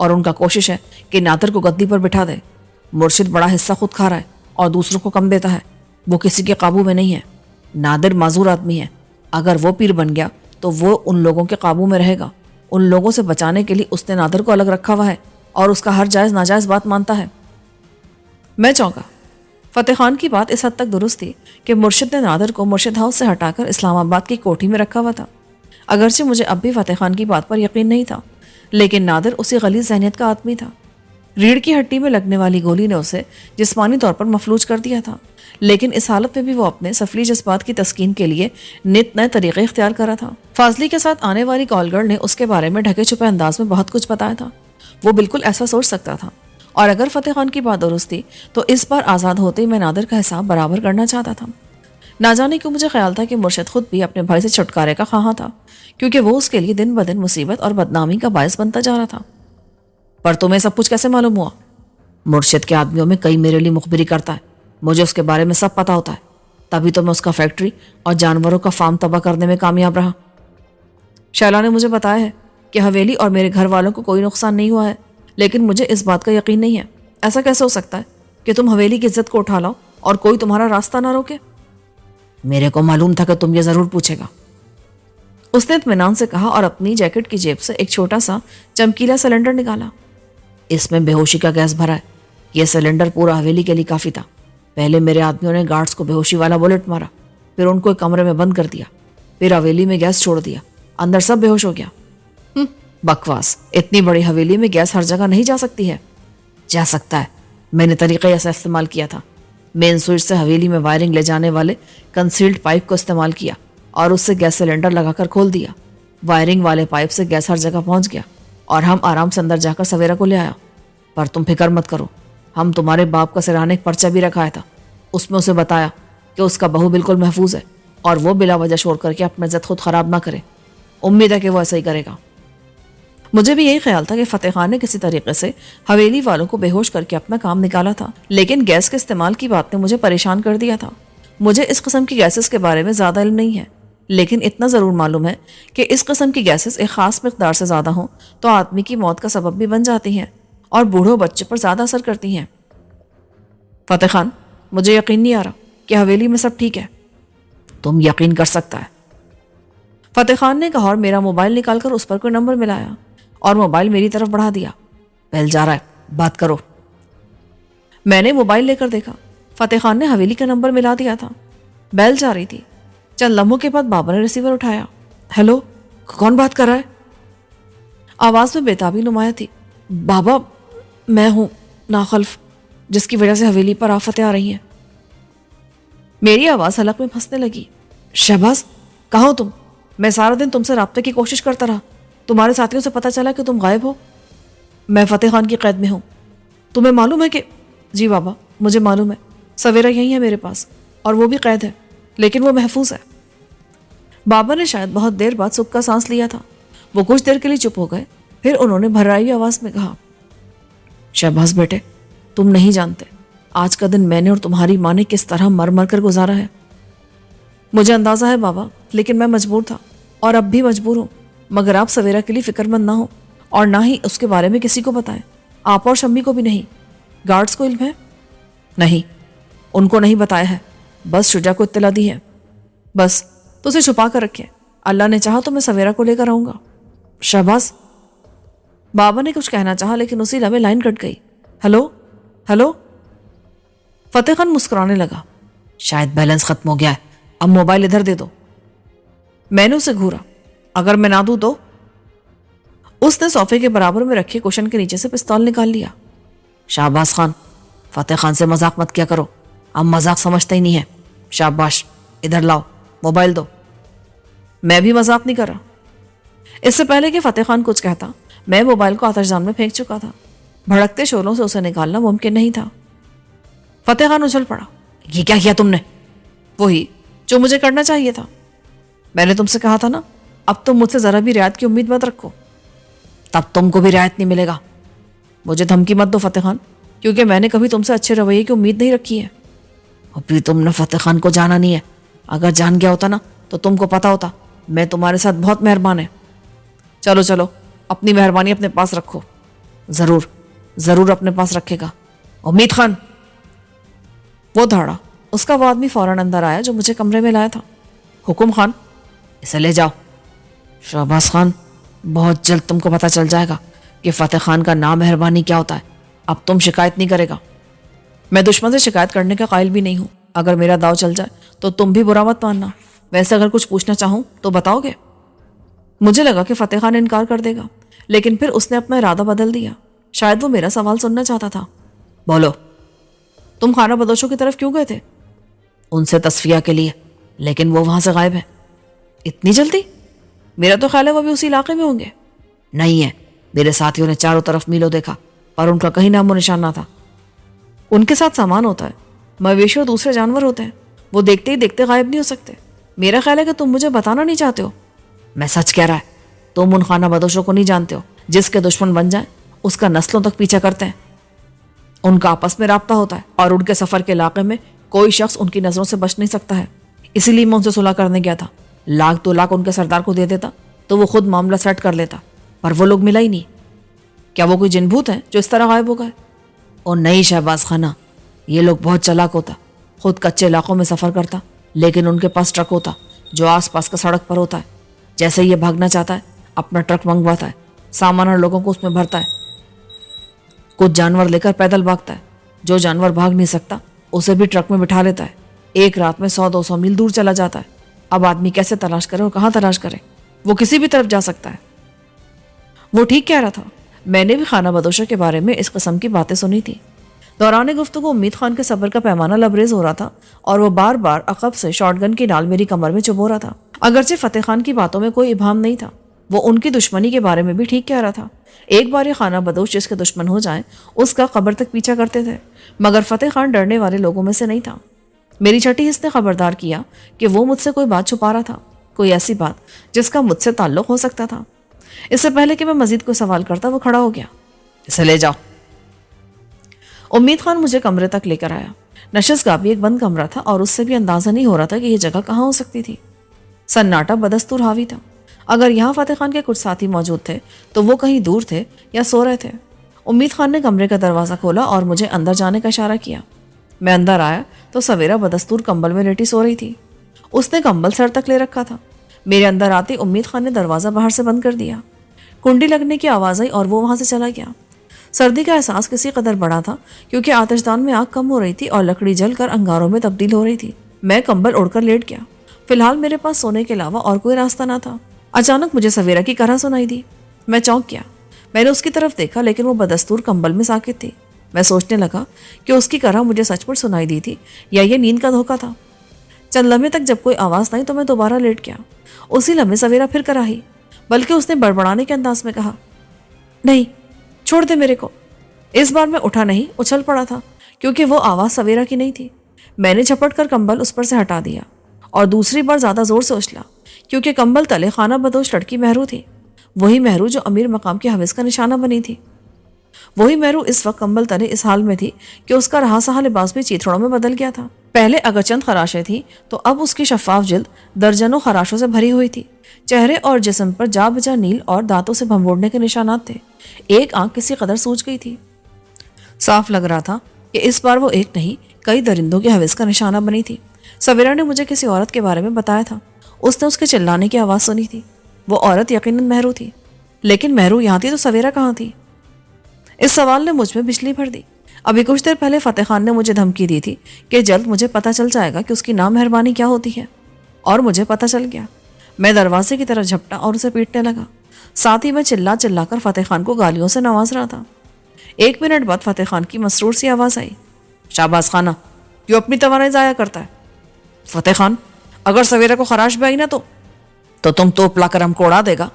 اور ان کا کوشش ہے کہ نادر کو گدی پر بٹھا دے۔ مرشد بڑا حصہ خود کھا رہا ہے اور دوسروں کو کم دیتا ہے، وہ کسی کے قابو میں نہیں ہے۔ نادر معذور آدمی ہے، اگر وہ پیر بن گیا تو وہ ان لوگوں کے قابو میں رہے گا۔ ان لوگوں سے بچانے کے لیے اس نے نادر کو الگ رکھا ہوا ہے اور اس کا ہر جائز ناجائز بات مانتا ہے۔ میں چونکا۔ فتح خان کی بات اس حد تک درست تھی کہ مرشد نے نادر کو مرشد ہاؤس سے ہٹا کر اسلام آباد کی کوٹھی میں رکھا ہوا تھا۔ اگرچہ مجھے اب بھی فتح خان کی بات پر یقین نہیں تھا، لیکن نادر اسی غلیظ ذہنیت کا آدمی تھا۔ ریڑھ کی ہڈی میں لگنے والی گولی نے اسے جسمانی طور پر مفلوج کر دیا تھا، لیکن اس حالت میں بھی وہ اپنے سفلی جذبات کی تسکین کے لیے نت نئے طریقے اختیار کر رہا تھا۔ فاضلی کے ساتھ آنے والی کال گرل نے اس کے بارے میں ڈھکے چھپے انداز میں بہت کچھ بتایا تھا۔ وہ بالکل ایسا سوچ سکتا تھا، اور اگر فتح خان کی بات درست تھی تو اس بار آزاد ہوتے ہی میں نادر کا حساب برابر کرنا چاہتا تھا۔ نہ جانے کیوں مجھے خیال تھا کہ مرشد خود بھی اپنے بھائی سے چھٹکارے کا خواہاں تھا، کیونکہ وہ اس کے لیے دن بدن مصیبت اور بدنامی کا باعث بنتا جا رہا تھا۔ پر تمہیں سب کچھ کیسے معلوم ہوا؟ مرشد کے آدمیوں میں کئی میرے لیے مخبری کرتا ہے، مجھے اس کے بارے میں سب پتا ہوتا ہے، تبھی تو میں اس کا فیکٹری اور جانوروں کا فارم تباہ کرنے میں کامیاب رہا۔ شیلا نے مجھے بتایا ہے کہ حویلی اور میرے گھر والوں کو کوئی نقصان نہیں ہوا ہے، لیکن مجھے اس بات کا یقین نہیں ہے۔ ایسا کیسے ہو سکتا ہے کہ تم حویلی کی عزت کو اٹھا لاؤ اور کوئی تمہارا راستہ نہ روکے؟ میرے کو معلوم تھا کہ تم یہ ضرور پوچھے گا، اس نے اطمینان سے کہا اور اپنی جیکٹ کی جیب سے ایک چھوٹا سا چمکیلا سلنڈر نکالا۔ اس میں بے ہوشی کا گیس بھرا ہے، یہ سلنڈر پورا حویلی کے لیے کافی تھا۔ پہلے میرے آدمیوں نے گارڈز کو بے ہوشی والا بلٹ مارا، پھر ان کو ایک کمرے میں بند کر دیا، پھر حویلی میں گیس چھوڑ دیا، اندر سب بے ہوش ہو گیا۔ بکواس، اتنی بڑی حویلی میں گیس ہر جگہ نہیں جا سکتی ہے۔ جا سکتا ہے، میں نے طریقہ ایسا استعمال کیا تھا۔ مین سوئچ سے حویلی میں وائرنگ لے جانے والے کنسیلڈ پائپ کو استعمال کیا اور اس سے گیس سلنڈر لگا کر کھول دیا۔ وائرنگ والے پائپ سے گیس ہر جگہ پہنچ گیا اور ہم آرام سے اندر جا کر سویرا کو لے آیا۔ پر تم فکر مت کرو، ہم تمہارے باپ کا سرانے ایک پرچہ بھی رکھایا تھا، اس میں اسے بتایا کہ اس کا بہو بالکل محفوظ ہے اور وہ بلا وجہ شور کر کے اپنا عزت خود خراب نہ کرے۔ امید ہے کہ وہ ایسا ہی کرے گا۔ مجھے بھی یہی خیال تھا کہ فتح خان نے کسی طریقے سے حویلی والوں کو بے ہوش کر کے اپنا کام نکالا تھا، لیکن گیس کے استعمال کی بات نے مجھے پریشان کر دیا تھا۔ مجھے اس قسم کی گیسز کے بارے میں زیادہ علم نہیں ہے، لیکن اتنا ضرور معلوم ہے کہ اس قسم کی گیسز ایک خاص مقدار سے زیادہ ہوں تو آدمی کی موت کا سبب بھی بن جاتی ہیں اور بوڑھوں بچے پر زیادہ اثر کرتی ہیں۔ فتح خان، مجھے یقین نہیں آ رہا کہ حویلی میں سب ٹھیک ہے۔ تم یقین کر سکتا ہے، فتح خان نے کہا اور میرا موبائل نکال کر اس پر کوئی نمبر ملایا اور موبائل میری طرف بڑھا دیا۔ بیل جا رہا ہے، بات کرو۔ میں نے موبائل لے کر دیکھا، فتح خان نے حویلی کا نمبر ملا دیا تھا، بیل جا رہی تھی۔ چند لمحوں کے بعد بابا نے ریسیور اٹھایا۔ ہیلو، کون بات کر رہا ہے؟ آواز میں بےتابی نمایاں تھی۔ بابا، میں ہوں ناخلف، جس کی وجہ سے حویلی پر آفتیں آ رہی ہیں۔ میری آواز حلق میں پھنسنے لگی۔ شہباز، کہاں ہو تم؟ میں سارا دن تم سے رابطے کی کوشش کرتا رہا، تمہارے ساتھیوں سے پتہ چلا کہ تم غائب ہو۔ میں فتح خان کی قید میں ہوں۔ تمہیں معلوم ہے کہ… جی بابا، مجھے معلوم ہے، سویرا یہی ہے میرے پاس اور وہ بھی قید ہے، لیکن وہ محفوظ ہے۔ بابا نے شاید بہت دیر بعد سکھ کا سانس لیا تھا۔ وہ کچھ دیر کے لیے چپ ہو گئے، پھر انہوں نے بھرائی آواز میں کہا، شہباز بیٹے، تم نہیں جانتے آج کا دن میں نے اور تمہاری ماں نے کس طرح مر مر کر گزارا ہے۔ مجھے اندازہ ہے بابا، لیکن میں مجبور تھا اور اب بھی مجبور ہوں، مگر آپ سویرا کے لیے فکر مند نہ ہو اور نہ ہی اس کے بارے میں کسی کو بتائیں، آپ اور شمی کو بھی نہیں۔ گارڈز کو علم ہے؟ نہیں، ان کو نہیں بتایا ہے، بس شجا کو اطلاع دی ہے۔ بس تو اسے چھپا کر رکھے، اللہ نے چاہا تو میں سویرا کو لے کر آؤں گا۔ شہباز، بابا نے کچھ کہنا چاہا لیکن اسی لمحے لائن کٹ گئی۔ ہلو ہلو، فتح خان مسکرانے لگا۔ شاید بیلنس ختم ہو گیا ہے، اب موبائل ادھر دے دو۔ میں نے اسے گھورا۔ اگر میں نہ دوں تو؟ اس نے صوفے کے برابر میں رکھے کوشن کے نیچے سے پستول نکال لیا۔ شہباز خان، فتح خان سے مذاق مت کیا کرو، اب مذاق سمجھتا ہی نہیں ہے۔ شاباش، ادھر لاؤ، موبائل دو۔ میں بھی مذاق نہیں کر رہا۔ اس سے پہلے کہ فتح خان کچھ کہتا، میں موبائل کو آتش دان میں پھینک چکا تھا۔ بھڑکتے شعلوں سے اسے نکالنا ممکن نہیں تھا۔ فتح خان اچھل پڑا۔ یہ کیا کیا تم نے؟ وہی جو مجھے کرنا چاہیے تھا۔ میں نے تم سے کہا تھا نا، اب تم مجھ سے ذرا بھی رعایت کی امید مت رکھو۔ تب تم کو بھی رعایت نہیں ملے گا۔ مجھے دھمکی مت دو فتح خان، کیونکہ میں نے کبھی تم سے اچھے رویے کی امید نہیں رکھی ہے۔ ابھی تم نے فتح خان کو جانا نہیں ہے، اگر جان گیا ہوتا نا تو تم کو پتا ہوتا میں تمہارے ساتھ بہت مہربان ہے۔ چلو چلو، اپنی مہربانی اپنے پاس رکھو، ضرور ضرور اپنے پاس رکھے گا. امید خان. وہ دھاڑا. اس کا وہ آدمی فوراً اندر آیا جو مجھے کمرے میں لایا تھا. حکم خان. اسے لے جاؤ. شہباز خان بہت جلد تم کو پتہ چل جائے گا کہ فتح خان کا نام مہربانی کیا ہوتا ہے. اب تم شکایت نہیں کرے گا. میں دشمن سے شکایت کرنے کا قائل بھی نہیں ہوں. اگر میرا داؤ چل جائے تو تم بھی برا مت ماننا. ویسے اگر کچھ پوچھنا چاہوں تو بتاؤ گے؟ مجھے لگا کہ فتح خان انکار کر دے گا، لیکن پھر اس نے اپنا ارادہ بدل دیا. شاید وہ میرا سوال سننا چاہتا تھا. بولو. تم خانہ بدوشوں کی طرف کیوں گئے تھے؟ ان سے تصفیہ کے لیے، لیکن وہ وہاں سے غائب ہے. اتنی جلدی؟ میرا تو خیال ہے وہ بھی اسی علاقے میں ہوں گے. نہیں ہے. میرے ساتھیوں نے چاروں طرف میلوں دیکھا پر ان کا کہیں نام و نشان نہ تھا. ان کے ساتھ سامان ہوتا ہے، مویشی اور دوسرے جانور ہوتے ہیں، وہ دیکھتے ہی دیکھتے غائب نہیں ہو سکتے. میرا خیال ہے کہ تم مجھے بتانا نہیں چاہتے ہو. میں سچ کہہ رہا ہے. تم ان خانہ بدوشوں کو نہیں جانتے ہو. جس کے دشمن بن جائیں اس کا نسلوں تک پیچھا کرتے ہیں. ان کا آپس میں رابطہ ہوتا ہے اور ان کے سفر کے علاقے میں کوئی شخص ان کی نظروں سے بچ نہیں سکتا ہے. اسی لیے میں ان سے صلح کرنے گیا تھا. 1,00,000 ان کے سردار کو دے دیتا تو وہ خود معاملہ سیٹ کر لیتا، پر وہ لوگ ملا ہی نہیں. کیا وہ کوئی جن بھوت ہیں جو اس طرح غائب ہو گئے؟ اور نہیں شہباز خانہ، یہ لوگ بہت چلاک ہوتا. خود کچے علاقوں میں سفر کرتا، لیکن ان کے پاس ٹرک ہوتا جو آس پاس کا سڑک پر ہوتا ہے. جیسے یہ بھاگنا چاہتا ہے اپنا ٹرک منگواتا ہے، سامان اور لوگوں کو اس میں بھرتا ہے. کچھ جانور لے کر پیدل بھاگتا ہے. جو جانور بھاگ نہیں سکتا اسے بھی ٹرک میں بٹھا لیتا ہے. ایک رات میں 100-200 میل دور چلا جاتا ہے. اب آدمی کیسے تلاش کرے اور کہاں تلاش کرے؟ وہ کسی بھی طرف جا سکتا ہے. وہ ٹھیک کہہ رہا تھا. میں نے بھی خانہ بدوشہ کے بارے میں اس قسم کی باتیں سنی تھی. دوران گفتگو امید خان کے صبر کا پیمانہ لبریز ہو رہا تھا اور وہ بار بار عقب سے شارٹ گن کی ڈال میری کمر میں چبو رہا تھا. اگرچہ فتح خان کی باتوں میں کوئی ابہام نہیں تھا، وہ ان کی دشمنی کے بارے میں بھی ٹھیک کہہ رہا تھا. ایک بار یہ خانہ بدوش جس کے دشمن ہو جائیں اس کا قبر تک پیچھا کرتے تھے، مگر فتح خان ڈرنے والے لوگوں میں سے نہیں تھا. میری چھٹی حص نے خبردار کیا کہ وہ مجھ سے کوئی بات چھپا رہا تھا، کوئی ایسی بات جس کا مجھ سے تعلق ہو سکتا تھا. اس سے پہلے کہ میں مزید کوئی سوال کرتا وہ کھڑا ہو گیا. اسے لے جاؤ. امید خان مجھے کمرے تک لے کر آیا. نشست گاہ بھی ایک بند کمرہ تھا اور اس سے بھی اندازہ نہیں ہو رہا تھا کہ یہ جگہ کہاں ہو سکتی تھی. سناٹا بدستور حاوی تھا. اگر یہاں فتح خان کے کچھ ساتھی موجود تھے تو وہ کہیں دور تھے یا سو رہے تھے. امید خان نے کمرے کا دروازہ کھولا اور مجھے اندر جانے کا اشارہ کیا. میں اندر آیا تو سویرا بدستور کمبل میں لیٹی سو رہی تھی. اس نے کمبل سر تک لے رکھا تھا. میرے اندر آتے امید خان نے دروازہ باہر سے بند کر دیا. کنڈی لگنے کی آواز آئی اور وہ وہاں سے چلا گیا. سردی کا احساس کسی قدر بڑا تھا کیونکہ آتش دان میں آگ کم ہو رہی تھی اور لکڑی جل کر انگاروں میں تبدیل ہو رہی تھی. میں کمبل اوڑھ کر لیٹ گیا. فی الحال میرے پاس سونے کے علاوہ اور کوئی راستہ نہ تھا. اچانک مجھے سویرا کی کرا سنائی دی. میں چونک گیا. میں نے اس کی طرف دیکھا لیکن وہ بدستور کمبل میں ساکت تھی. میں سوچنے لگا کہ اس کی کرا مجھے سچ مچ سنائی دی تھی یا یہ نیند کا دھوکہ تھا. چند لمحے تک جب کوئی آواز نہیں تو میں دوبارہ لیٹ گیا. اسی لمحے سویرا پھر کر آئی، بلکہ اس نے بڑبڑانے کے انداز میں کہا، نہیں چھوڑ دے میرے کو. اس بار میں اٹھا نہیں، اچھل پڑا تھا کیونکہ وہ آواز سویرا کی نہیں تھی. میں نے جھپٹ کر کمبل اس پر سے ہٹا دیا اور دوسری بار زیادہ زور سے اچھلا کیونکہ کمبل تلے خانہ بدوش لڑکی مہرو تھی. وہی مہرو جو امیر مقام کے حوث کا نشانہ بنی تھی. وہی مہرو اس وقت کمبل تلے اس حال میں تھی کہ اس کا رہا سہا لباس بھی چیتھڑوں میں بدل گیا تھا. پہلے اگر چند خراشیں تھی تو اب اس کی شفاف جلد درجنوں خراشوں سے بھری ہوئی تھی. چہرے اور جسم پر جا بجا نیل اور دانتوں سے بھنبوڑنے کے نشانات تھے. ایک آنکھ کسی قدر سوج گئی تھی. صاف لگ رہا تھا کہ اس بار وہ ایک نہیں کئی درندوں کے حوث کا نشانہ بنی تھی. سویرا نے مجھے کسی عورت کے بارے میں بتایا تھا. اس نے اس کے چلانے کی آواز سنی تھی. وہ عورت یقیناً مہرو تھی، لیکن مہرو یہاں تھی تو سویرا کہاں تھی؟ اس سوال نے مجھ میں بجلی بھر دی. ابھی کچھ دیر پہلے فتح خان نے مجھے دھمکی دی تھی کہ جلد مجھے پتہ چل جائے گا کہ اس کی نام مہربانی کیا ہوتی ہے، اور مجھے پتہ چل گیا. میں دروازے کی طرف جھپٹا اور اسے پیٹنے لگا. ساتھ ہی میں چلا چلا کر فتح خان کو گالیوں سے نواز رہا تھا. 1 منٹ بعد فتح خان کی مسرور سی آواز آئی، شہباز خانہ کیوں اپنی توانائی ضائع کرتا ہے؟ فتح خان، اگر سویرا کو خراش بھی آئی نا تو تم توپ لا کر ہم کو اڑا دے گا.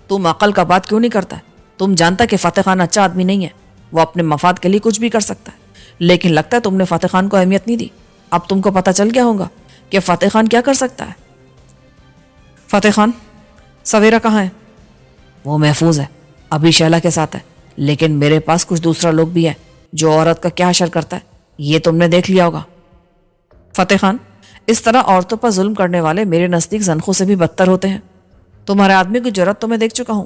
تم عقل کا بات کیوں نہیں کرتا ہے؟ تم جانتا کہ فتح خان اچھا آدمی نہیں ہے، وہ اپنے مفاد کے لیے کچھ بھی کر سکتا ہے. لیکن لگتا ہے تم نے فتح خان کو اہمیت نہیں دی. اب تم کو پتہ چل گیا ہوگا کہ فتح خان کیا کر سکتا ہے. فتح خان، سویرا کہاں ہے؟ وہ محفوظ ہے، ابھی شیلا کے ساتھ ہے، لیکن میرے پاس کچھ دوسرا لوگ بھی ہے جو عورت کا کیا حشر کرتا ہے یہ تم نے دیکھ لیا ہوگا. فتح خان، اس طرح عورتوں پر ظلم کرنے والے میرے نزدیک زنخوں سے بھی بدتر ہوتے ہیں. تمہارے آدمی کی جرات تو میں دیکھ چکا ہوں،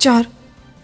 4।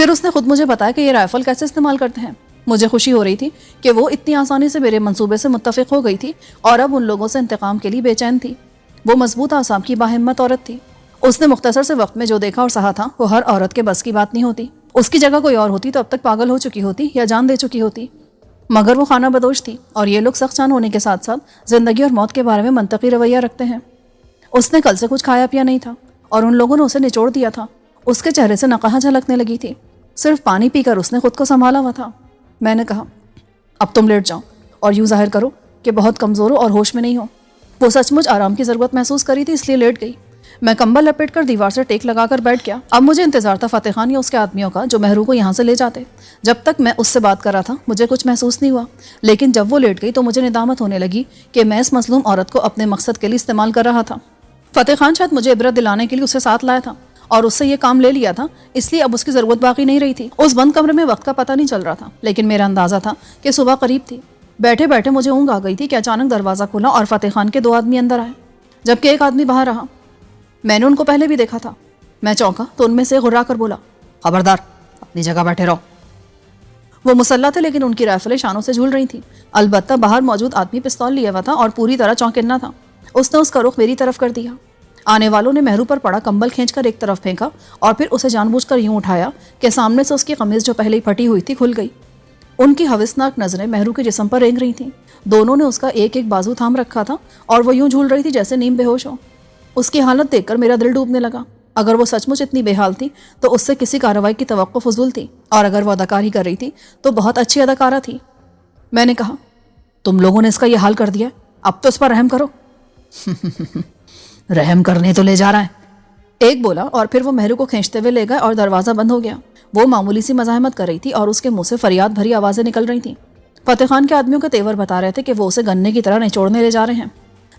پھر اس نے خود مجھے بتایا کہ یہ رائفل کیسے استعمال کرتے ہیں۔ مجھے خوشی ہو رہی تھی کہ وہ اتنی آسانی سے میرے منصوبے سے متفق ہو گئی تھی اور اب ان لوگوں سے انتقام کے لیے بے چین تھی۔ وہ مضبوط اعصاب کی باہمت عورت تھی۔ اس نے مختصر سے وقت میں جو دیکھا اور سہا تھا وہ ہر عورت کے بس کی بات نہیں ہوتی۔ اس کی جگہ کوئی اور ہوتی تو اب تک پاگل ہو چکی ہوتی یا جان دے چکی ہوتی، مگر وہ خانہ بدوش تھی اور یہ لوگ سخت جان ہونے کے ساتھ ساتھ زندگی اور موت کے بارے میں منطقی رویہ رکھتے ہیں۔ اس نے کل سے کچھ کھایا پیا نہیں تھا اور ان لوگوں نے اسے نچوڑ دیا تھا۔ اس کے چہرے سے نقاہ جھلکنے لگی تھی۔ صرف پانی پی کر اس نے خود کو سنبھالا ہوا تھا۔ میں نے کہا، اب تم لیٹ جاؤ اور یوں ظاہر کرو کہ بہت کمزور ہو اور ہوش میں نہیں ہو۔ وہ سچ مچ آرام کی ضرورت محسوس کری تھی، اس لیے لیٹ گئی۔ میں کمبل لپیٹ کر دیوار سے ٹیک لگا کر بیٹھ گیا۔ اب مجھے انتظار تھا فتح خان یا اس کے آدمیوں کا جو مہرو کو یہاں سے لے جاتے۔ جب تک میں اس سے بات کر رہا تھا مجھے کچھ محسوس نہیں ہوا، لیکن جب وہ لیٹ گئی تو مجھے ندامت ہونے لگی کہ میں اس مظلوم عورت کو اپنے مقصد کے لیے استعمال کر رہا تھا۔ فتح خان شاید مجھے عبرت دلانے کے لیے اسے ساتھ لایا تھا اور اس سے یہ کام لے لیا تھا، اس لیے اب اس کی ضرورت باقی نہیں رہی تھی۔ اس بند کمرے میں وقت کا پتہ نہیں چل رہا تھا، لیکن میرا اندازہ تھا کہ صبح قریب تھی۔ بیٹھے بیٹھے مجھے اونگ آ گئی تھی کہ اچانک دروازہ کھلا اور فتح خان کے 2 آدمی اندر آئے، جبکہ ایک آدمی باہر رہا۔ میں نے ان کو پہلے بھی دیکھا تھا۔ میں چونکا تو ان میں سے غرا کر بولا، خبردار، اپنی جگہ بیٹھے رہو۔ وہ مسلح تھے لیکن ان کی رائفلیں شانوں سے جھول رہی تھیں۔ البتہ باہر موجود آدمی پستول لیے ہوا تھا اور پوری طرح چونکنا تھا۔ اس نے اس کا رخ میری طرف کر دیا۔ آنے والوں نے مہرو پر پڑا کمبل کھینچ کر ایک طرف پھینکا اور پھر اسے جان بوجھ کر یوں اٹھایا کہ سامنے سے اس کی قمیض جو پہلے ہی پھٹی ہوئی تھی کھل گئی۔ ان کی ہوسناک نظریں مہرو کے جسم پر رینگ رہی تھیں۔ دونوں نے اس کا ایک ایک بازو تھام رکھا تھا اور وہ یوں جھول رہی تھی جیسے نیم بے ہوش ہو۔ اس کی حالت دیکھ کر میرا دل ڈوبنے لگا۔ اگر وہ سچ مچ اتنی بے حال تھی تو اس سے کسی کارروائی کی توقع فضول تھی، اور اگر وہ اداکاری کر رہی تھی تو بہت اچھی اداکارہ تھی۔ میں نے کہا، تم لوگوں نے اس کا یہ حال کر دیا، اب تو اس پر رحم کرو۔ رحم کرنے تو لے جا رہا ہے، ایک بولا، اور پھر وہ مہرو کو کھینچتے ہوئے لے گئے اور دروازہ بند ہو گیا۔ وہ معمولی سی مزاحمت کر رہی تھی اور اس کے منہ سے فریاد بھری آوازیں نکل رہی تھیں۔ فتح خان کے آدمیوں کے تیور بتا رہے تھے کہ وہ اسے گنے کی طرح نچوڑنے لے جا رہے ہیں۔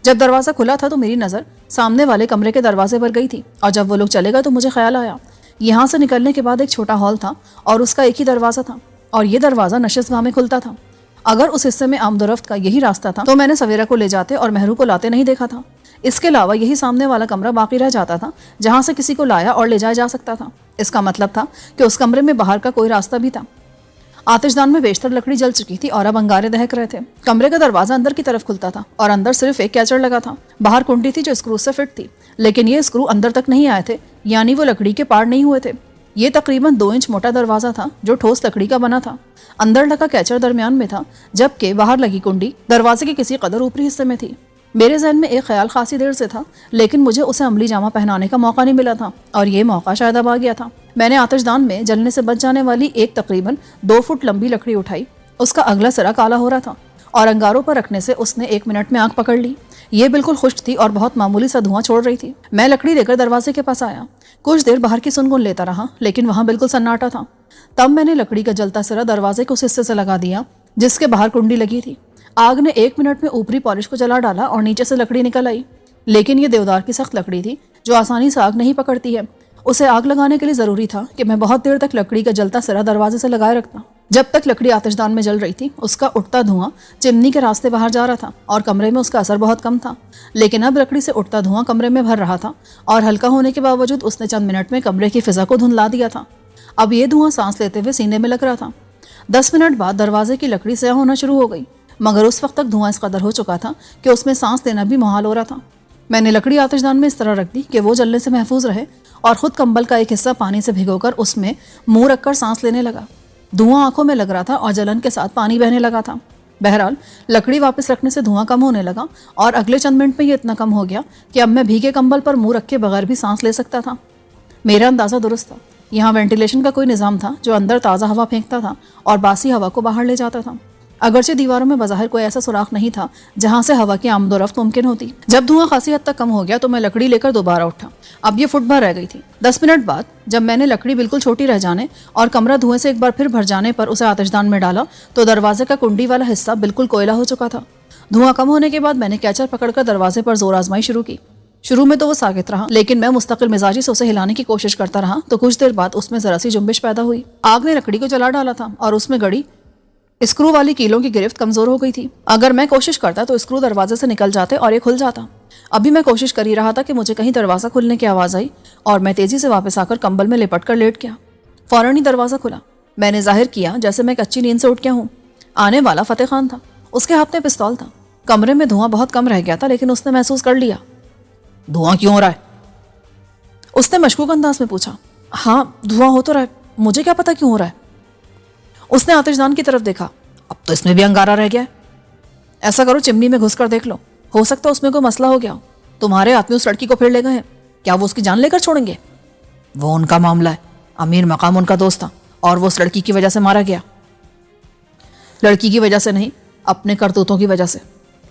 جب دروازہ کھلا تھا تو میری نظر سامنے والے کمرے کے دروازے پر گئی تھی، اور جب وہ لوگ چلے گئے تو مجھے خیال آیا یہاں سے نکلنے کے بعد ایک چھوٹا ہال تھا اور اس کا ایک ہی دروازہ تھا، اور یہ دروازہ نشست گاہ میں کھلتا تھا۔ اگر اس حصے میں آمد و رفت کا یہی راستہ تھا تو میں نے سویرا کو لے جاتے اور مہرو کو لاتے نہیں دیکھا تھا۔ اس کے علاوہ یہی سامنے والا کمرہ باقی رہ جاتا تھا جہاں سے کسی کو لایا اور لے جایا جا سکتا تھا۔ اس کا مطلب تھا کہ اس کمرے میں باہر کا کوئی راستہ بھی تھا۔ آتش دان میں بیشتر لکڑی جل چکی تھی اور اب انگارے دہک رہے تھے۔ کمرے کا دروازہ اندر کی طرف کھلتا تھا اور اندر صرف ایک کیچڑ لگا تھا۔ باہر کنڈی تھی جو اسکرو سے فٹ تھی، لیکن یہ اسکرو اندر تک نہیں آئے تھے، یعنی وہ لکڑی کے پار نہیں ہوئے تھے۔ یہ تقریباً 2 انچ موٹا دروازہ تھا جو ٹھوس لکڑی کا بنا تھا۔ اندر لگا کیچڑ درمیان میں تھا، جبکہ باہر لگی کنڈی دروازے کے کسی قدر اوپری حصے میں تھی۔ میرے ذہن میں ایک خیال خاصی دیر سے تھا، لیکن مجھے اسے عملی جامہ پہنانے کا موقع نہیں ملا تھا، اور یہ موقع شاید اب آ گیا تھا۔ میں نے آتش دان میں جلنے سے بچ جانے والی ایک تقریباً 2 فٹ لمبی لکڑی اٹھائی۔ اس کا اگلا سرا کالا ہو رہا تھا اور انگاروں پر رکھنے سے اس نے 1 منٹ میں آنکھ پکڑ لی۔ یہ بالکل خشک تھی اور بہت معمولی سا دھواں چھوڑ رہی تھی۔ میں لکڑی لے کر دروازے کے پاس آیا، کچھ دیر باہر کی سنگن لیتا رہا، لیکن وہاں بالکل سناٹا تھا۔ تب میں نے لکڑی کا جلتا سرا دروازے کے اس حصے سے لگا دیا جس کے باہر کنڈی لگی تھی۔ آگ نے 1 منٹ میں اوپری پالش کو جلا ڈالا اور نیچے سے لکڑی نکل آئی، لیکن یہ دیودار کی سخت لکڑی تھی جو آسانی سے آگ نہیں پکڑتی ہے۔ اسے آگ لگانے کے لیے ضروری تھا کہ میں بہت دیر تک لکڑی کا جلتا سرا دروازے سے لگائے رکھتا۔ جب تک لکڑی آتش دان میں جل رہی تھی اس کا اٹھتا دھواں چمنی کے راستے باہر جا رہا تھا اور کمرے میں اس کا اثر بہت کم تھا، لیکن اب لکڑی سے اٹھتا دھواں کمرے میں بھر رہا تھا اور ہلکا ہونے کے باوجود اس نے چند منٹ میں کمرے کی فضا کو دھندلا دیا تھا۔ اب یہ دھواں سانس لیتے ہوئے سینے میں لگ رہا تھا۔ 10 منٹ بعد دروازے کی لکڑی سیاہ ہونا شروع ہو گئی، مگر اس وقت تک دھواں اس قدر ہو چکا تھا کہ اس میں سانس لینا بھی محال ہو رہا تھا۔ میں نے لکڑی آتش دان میں اس طرح رکھ دی کہ وہ جلنے سے محفوظ رہے، اور خود کمبل کا ایک حصہ پانی سے بھگو کر اس میں منہ رکھ کر سانس لینے لگا۔ دھواں آنکھوں میں لگ رہا تھا اور جلن کے ساتھ پانی بہنے لگا تھا۔ بہرحال لکڑی واپس رکھنے سے دھواں کم ہونے لگا، اور اگلے چند منٹ میں یہ اتنا کم ہو گیا کہ اب میں بھیگے کمبل پر منہ رکھ کے بغیر بھی سانس لے سکتا تھا۔ میرا اندازہ درست تھا، یہاں وینٹیلیشن کا کوئی نظام تھا جو اندر تازہ ہوا پھینکتا تھا اور باسی ہوا کو باہر لے جاتا تھا۔ اگرچہ دیواروں میں بظاہر کوئی ایسا سوراخ نہیں تھا جہاں سے ہوا کی آمد و رفت ممکن ہوتی۔ جب دھواں خاصی حد تک کم ہو گیا تو میں لکڑی لے کر دوبارہ اٹھا۔ اب یہ فٹ بھر رہ گئی تھی۔ 10 منٹ بعد جب میں نے لکڑی بالکل چھوٹی رہ جانے اور کمرہ دھوئیں سے ایک بار پھر بھر جانے پر اسے آتش دان میں ڈالا تو دروازے کا کنڈی والا حصہ بالکل کوئلہ ہو چکا تھا۔ دھواں کم ہونے کے بعد میں نے کیچر پکڑ کر دروازے پر زور آزمائی شروع کی۔ شروع میں تو وہ ساکت رہا، لیکن میں مستقل مزاجی سے اسے ہلانے کی کوشش کرتا رہا تو کچھ دیر بعد اس میں ذرا سی جنبش پیدا ہوئی۔ آگ نے لکڑی کو جلا ڈالا تھا اور اس میں گڑی اسکرو والی کیلوں کی گرفت کمزور ہو گئی تھی۔ اگر میں کوشش کرتا تو اسکرو دروازے سے نکل جاتے اور یہ کھل جاتا۔ ابھی میں کوشش کر ہی رہا تھا کہ مجھے کہیں دروازہ کھلنے کی آواز آئی اور میں تیزی سے واپس آ کر کمبل میں لپٹ کر لیٹ گیا۔ فوراً ہی دروازہ کھلا. میں نے ظاہر کیا جیسے میں ایک اچھی نیند سے اٹھ گیا ہوں. آنے والا فتح خان تھا. اس کے ہاتھ میں پستول تھا. کمرے میں دھواں بہت کم رہ گیا تھا لیکن اس نے محسوس کر لیا. دھواں کیوں ہو رہا ہے؟ اس نے مشکوک انداز میں پوچھا. ہاں دھواں ہو تو رہا ہے, مجھے کیا پتا کیوں ہو رہا ہے. اس نے آتش دان کی طرف دیکھا. اب تو اس میں بھی انگارہ رہ گیا ہے. ایسا کرو چمنی میں گھس کر دیکھ لو, ہو سکتا ہے اس میں کوئی مسئلہ ہو گیا ہو. تمہارے آدمی اس لڑکی کو پھر لے گئے ہیں, کیا وہ اس کی جان لے کر چھوڑیں گے؟ وہ ان کا معاملہ ہے. امیر مقام ان کا دوست تھا اور وہ اس لڑکی کی وجہ سے مارا گیا. لڑکی کی وجہ سے نہیں, اپنے کرتوتوں کی وجہ سے.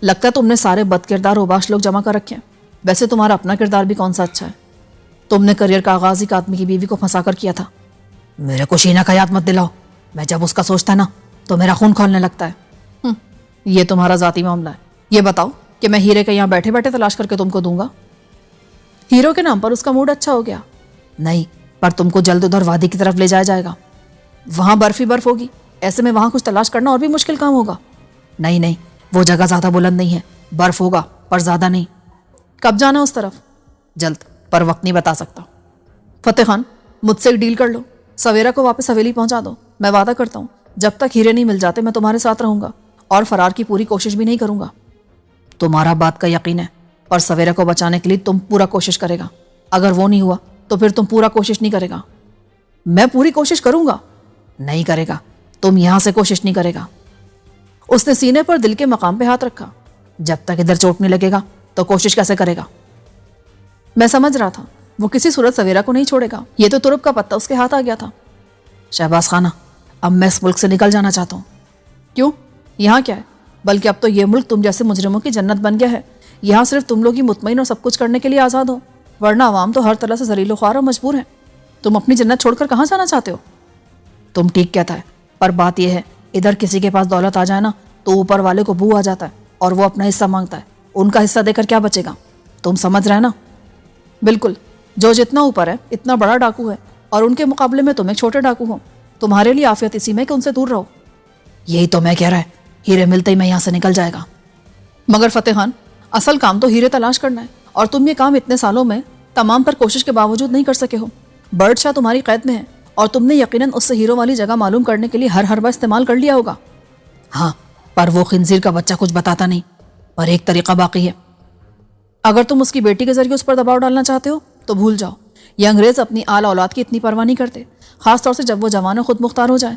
لگتا ہے تم نے سارے بد کردار اوباش لوگ جمع کر رکھے ہیں. ویسے تمہارا اپنا کردار بھی کون سا اچھا ہے. تم نے کریئر کا آغاز ایک آدمی کی بیوی کو پھنسا کر کیا تھا. میرے کو شینا کا یاد مت دلاؤ. میں جب اس کا سوچتا ہے نا تو میرا خون کھولنے لگتا ہے. یہ تمہارا ذاتی معاملہ ہے. یہ بتاؤ کہ میں ہیرے کا یہاں بیٹھے بیٹھے تلاش کر کے تم کو دوں گا؟ ہیرو کے نام پر اس کا موڈ اچھا ہو گیا. نہیں, پر تم کو جلد ادھر وادی کی طرف لے جایا جائے گا. وہاں برف ہی برف ہوگی, ایسے میں وہاں کچھ تلاش کرنا اور بھی مشکل کام ہوگا. نہیں, وہ جگہ زیادہ بلند نہیں ہے. برف ہوگا پر زیادہ نہیں. کب جانا اس طرف؟ جلد, پر وقت نہیں بتا سکتا. فتح خان, مجھ سے ایک ڈیل کر لو. سویرا کو واپس حویلی پہنچا دو. میں وعدہ کرتا ہوں جب تک ہیرے نہیں مل جاتے میں تمہارے ساتھ رہوں گا اور فرار کی پوری کوشش بھی نہیں کروں گا. تمہارا بات کا یقین ہے, پر سویرا کو بچانے کے لیے تم پورا کوشش کرے گا. اگر وہ نہیں ہوا تو پھر تم پورا کوشش نہیں کرے گا. میں پوری کوشش کروں گا. نہیں کرے گا, تم یہاں سے کوشش نہیں کرے گا. اس نے سینے پر دل کے مقام پہ ہاتھ رکھا. جب تک ادھر چوٹ نہیں لگے گا تو کوشش کیسے کرے گا؟ میں سمجھ رہا تھا وہ کسی صورت سویرا کو نہیں چھوڑے گا. یہ تو ترب کا پتہ اس کے ہاتھ آ گیا تھا. شہباز خانہ, اب میں اس ملک سے نکل جانا چاہتا ہوں. کیوں؟ یہاں کیا ہے؟ بلکہ اب تو یہ ملک تم جیسے مجرموں کی جنت بن گیا ہے. یہاں صرف تم لوگ ہی مطمئن اور سب کچھ کرنے کے لیے آزاد ہو, ورنہ عوام تو ہر طرح سے ذلیل و خوار اور مجبور ہیں. تم اپنی جنت چھوڑ کر کہاں جانا چاہتے ہو؟ تم ٹھیک کہتا ہے, پر بات یہ ہے ادھر کسی کے پاس دولت آ جائے نا تو اوپر والے کو بو آ جاتا ہے اور وہ اپنا حصہ مانگتا ہے. ان کا حصہ دے کر کیا بچے گا؟ تم سمجھ رہے نا؟ بالکل, جو جتنا اوپر ہے اتنا بڑا ڈاکو ہے اور ان کے مقابلے میں تم ایک چھوٹے ڈاکو ہو. تمہارے لیے عافیت اسی میں کہ ان سے دور رہو. یہی تو میں کہہ رہا ہے, ہیرے ملتے ہی میں یہاں سے نکل جائے گا. مگر فتح خان, اصل کام تو ہیرے تلاش کرنا ہے اور تم یہ کام اتنے سالوں میں تمام پر کوشش کے باوجود نہیں کر سکے ہو. برڈ شاہ تمہاری قید میں ہے اور تم نے یقیناً اس سے ہیرو والی جگہ معلوم کرنے کے لیے ہر حربہ استعمال کر لیا ہوگا. ہاں, پر وہ خنزیر کا بچہ کچھ بتاتا نہیں. پر ایک طریقہ باقی ہے. اگر تم اس کی بیٹی کے ذریعے اس پر دباؤ ڈالنا چاہتے ہو تو بھول جاؤ. یہ انگریز اپنی آل اولاد کی اتنی پرواہ نہیں کرتے, خاص طور سے جب وہ جوان و خود مختار ہو جائے.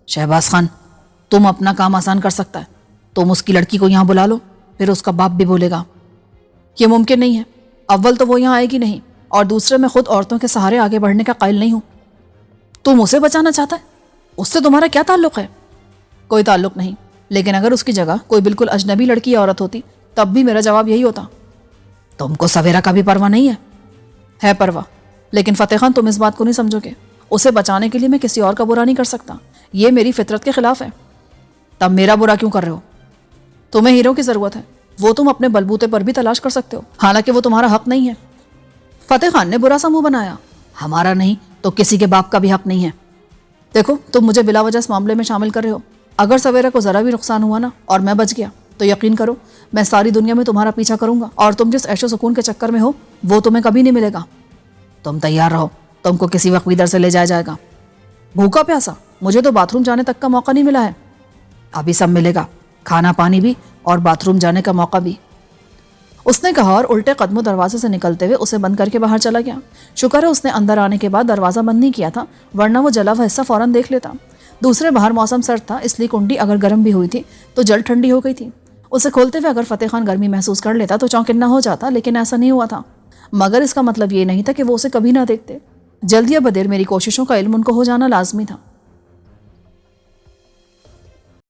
شہباز خان, تم اپنا کام آسان کر سکتا ہے. تم اس کی لڑکی کو یہاں بلا لو, پھر اس کا باپ بھی بولے گا. یہ ممکن نہیں ہے. اول تو وہ یہاں آئے گی نہیں, اور دوسرے میں خود عورتوں کے سہارے آگے بڑھنے کا قائل نہیں ہوں. تم اسے بچانا چاہتا ہے؟ اس سے تمہارا کیا تعلق ہے؟ کوئی تعلق نہیں, لیکن اگر اس کی جگہ کوئی بالکل اجنبی لڑکی یا عورت ہوتی تب بھی میرا جواب یہی ہوتا. تم کو سویرا کا بھی پرواہ نہیں ہے؟ ہے پرواہ, لیکن فتح خان تم اس بات کو نہیں سمجھو گے. اسے بچانے کے لیے میں کسی اور کا برا نہیں کر سکتا. یہ میری فطرت کے خلاف ہے. تب میرا برا کیوں کر رہے ہو؟ تمہیں ہیرو کی ضرورت ہے, وہ تم اپنے بلبوتے پر بھی تلاش کر سکتے ہو, حالانکہ وہ تمہارا حق نہیں ہے. فتح خان نے برا سا منہ بنایا. ہمارا نہیں تو کسی کے باپ کا بھی حق نہیں ہے. دیکھو, تم مجھے بلا وجہ اس معاملے میں شامل کر رہے ہو. اگر سویرا کو ذرا بھی نقصان ہوا نا اور میں بچ گیا تو یقین کرو میں ساری دنیا میں تمہارا پیچھا کروں گا, اور تم جس عیش و سکون کے چکر میں ہو وہ تمہیں کبھی نہیں ملے گا. تم تیار رہو, تم کو کسی وقت ادھر سے لے جایا جائے گا. بھوکا پیاسا, مجھے تو باتھ روم جانے تک کا موقع نہیں ملا ہے. ابھی سب ملے گا, کھانا پانی بھی اور باتھ روم جانے کا موقع بھی. اس نے کہا اور الٹے قدموں دروازے سے نکلتے ہوئے اسے بند کر کے باہر چلا گیا. شکر ہے اس نے اندر آنے کے بعد دروازہ بند نہیں کیا تھا, ورنہ وہ جلا ہوا حصہ فوراً دیکھ لیتا. دوسرے باہر موسم سرد تھا, اس لیے کنڈی اگر گرم بھی ہوئی تھی تو جلد ٹھنڈی ہو گئی تھی. اسے کھولتے ہوئے اگر فتح خان گرمی محسوس کر لیتا تو چونکنا ہو جاتا, لیکن ایسا نہیں ہوا تھا. مگر اس کا مطلب یہ نہیں تھا کہ وہ اسے کبھی نہ دیکھتے. جلد یا بدیر میری کوششوں کا علم ان کو ہو جانا لازمی تھا.